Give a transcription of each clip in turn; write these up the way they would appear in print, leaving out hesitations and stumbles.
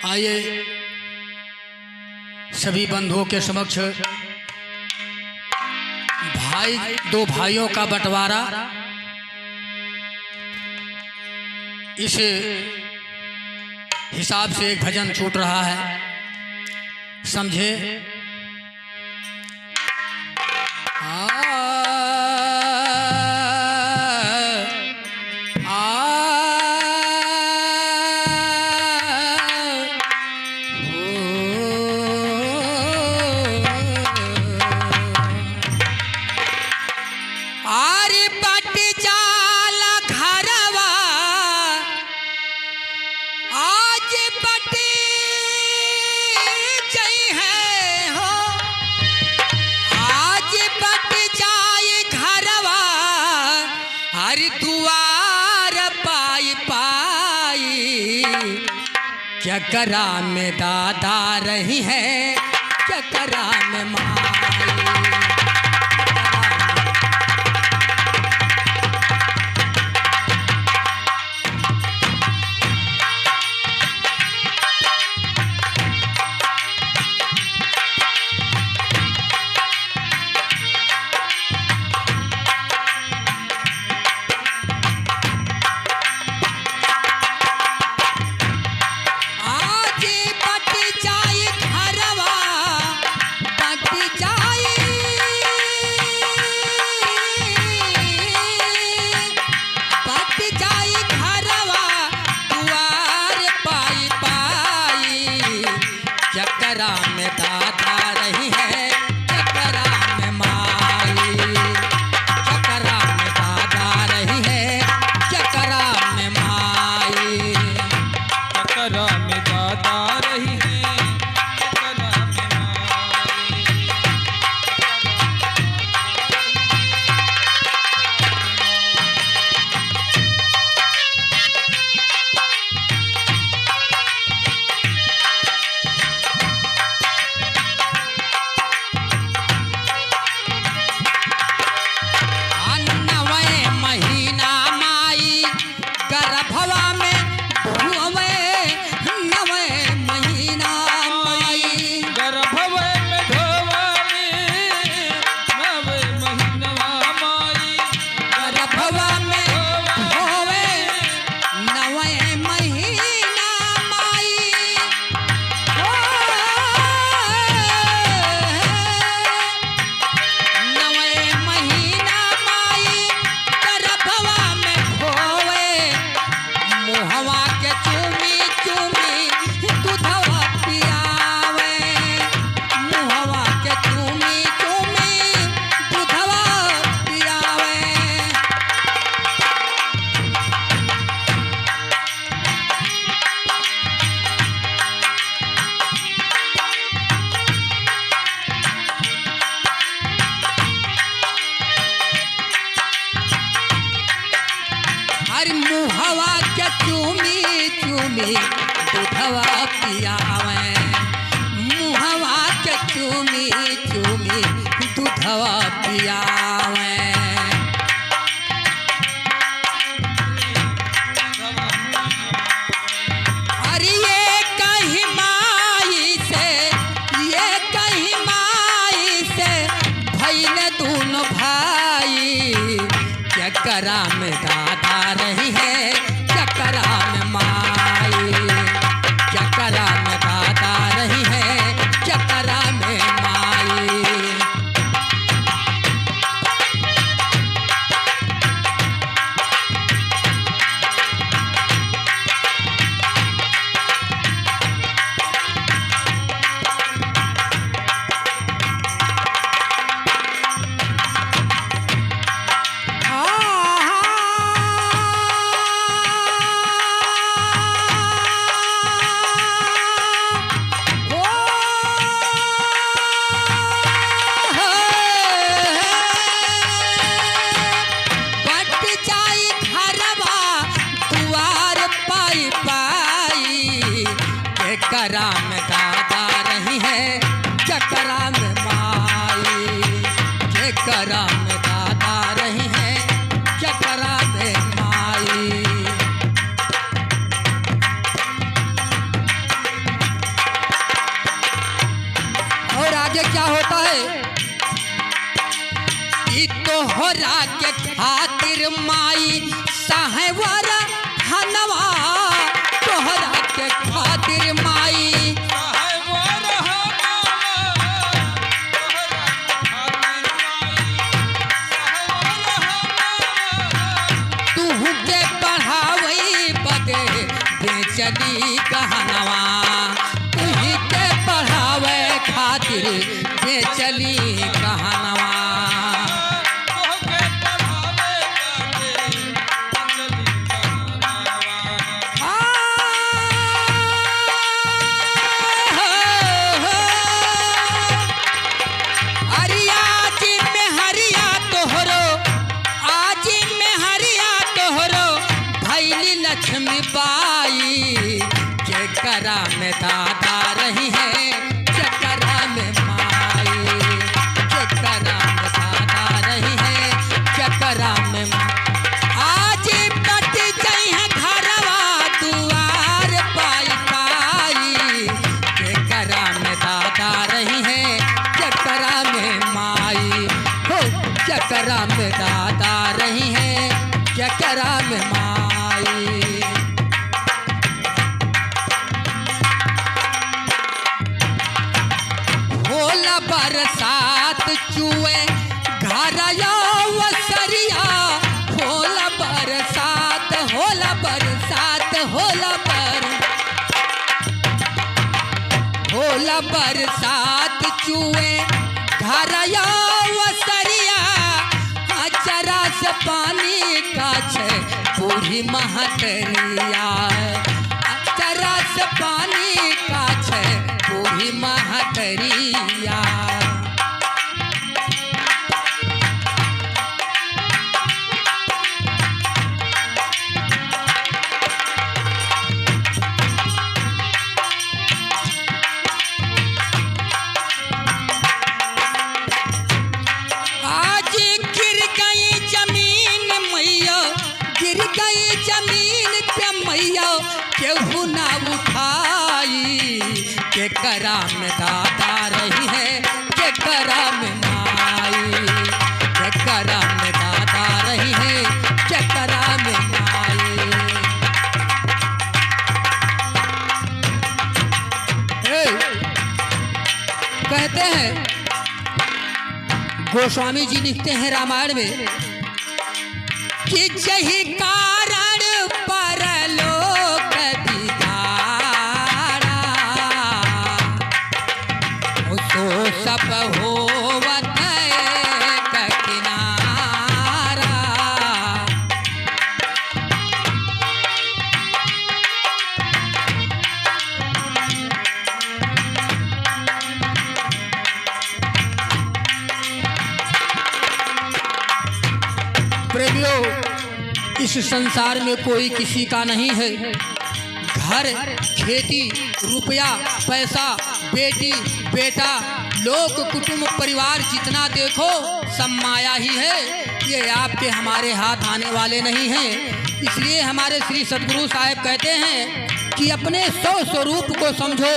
आइए सभी बंधुओं के समक्ष दो भाइयों का बंटवारा इस हिसाब से एक भजन छूट रहा है, समझे। चकरा में दादा रही है, चकरा में माई। चकरा में दादा रही है, चकरा में माई। चकरा में दादा रही है, चकरा में माई। चकरा में दादा रही है, चकरा में माई। मुहवा के चूमी चूमी दूधवा पियावे, मुहवा के चूमी चूमी दूधवा पियावे। अरे ये कहीं माई से भइले दोनों भाई। चकरा में दादा रही है, चकरा में माई। चकरा में दादा रही है, चकरा में माई। चकरा में दादा रही है, चकरा में माई। चकरा में दादा रही है, चकरा में माई। के खातिर माई साहवर हनवा, तोहरा के खातिर माई तू के पढ़ावई बदे बेचली कहनवा, तुही के पढ़ावे खातिर बेचली कहनवा। लक्ष्मी बाई चकरा में दादा रही है, चकरा में माई, चकरा में दादा रही है, चकरा में आज पट गई है घरवा दुआर पाई पाई, चकरा में दादा रही है, चकरा में माई हो, चकरा में दादा रही है, चकरा में माई। होला बरसात चुए घरया वसरिया, होला बरसात, होला बरसात, होला बरसात चुए घरया वसरिया, अचरा से पानी का छे बूढ़ी महतरिया, अचरा से पानी का छे बूढ़ी महतरिया। आज गिर गई जमीन मैया, गिर गई जमीन पे मैया, केहू ना उठाई, चकरा में दादा रही है, चकरा में माई, चकरा में दादा रही है, चकरा में माई। कहते हैं गोस्वामी जी लिखते हैं रामायण में कि जही कारण परलोक बिगाड़ा, सो सब होवत किनारा। प्रेमियों, इस संसार में कोई किसी का नहीं है। घर, खेती, रुपया, पैसा, बेटी, बेटा, लोक कुटुंब, परिवार जितना देखो सब माया ही है। ये आपके हमारे हाथ आने वाले नहीं हैं। इसलिए हमारे श्री सद्गुरु साहब कहते हैं कि अपने स्वरूप को समझो,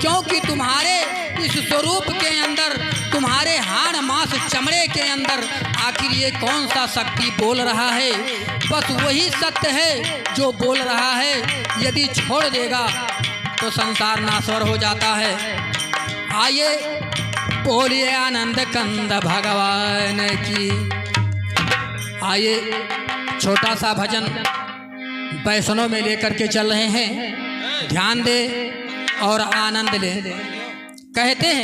क्योंकि तुम्हारे इस स्वरूप के अंदर, तुम्हारे हाड़ मांस चमड़े के अंदर आखिर ये कौन सा शक्ति बोल रहा है? बस वही सत्य है जो बोल रहा है। यदि छोड़ देगा तो संसार नासवर हो जाता है। आइए बोलिए आनंद कंद भगवान की। आइए छोटा सा भजन वैष्णव में लेकर के चल रहे हैं, ध्यान दे और आनंद ले। कहते हैं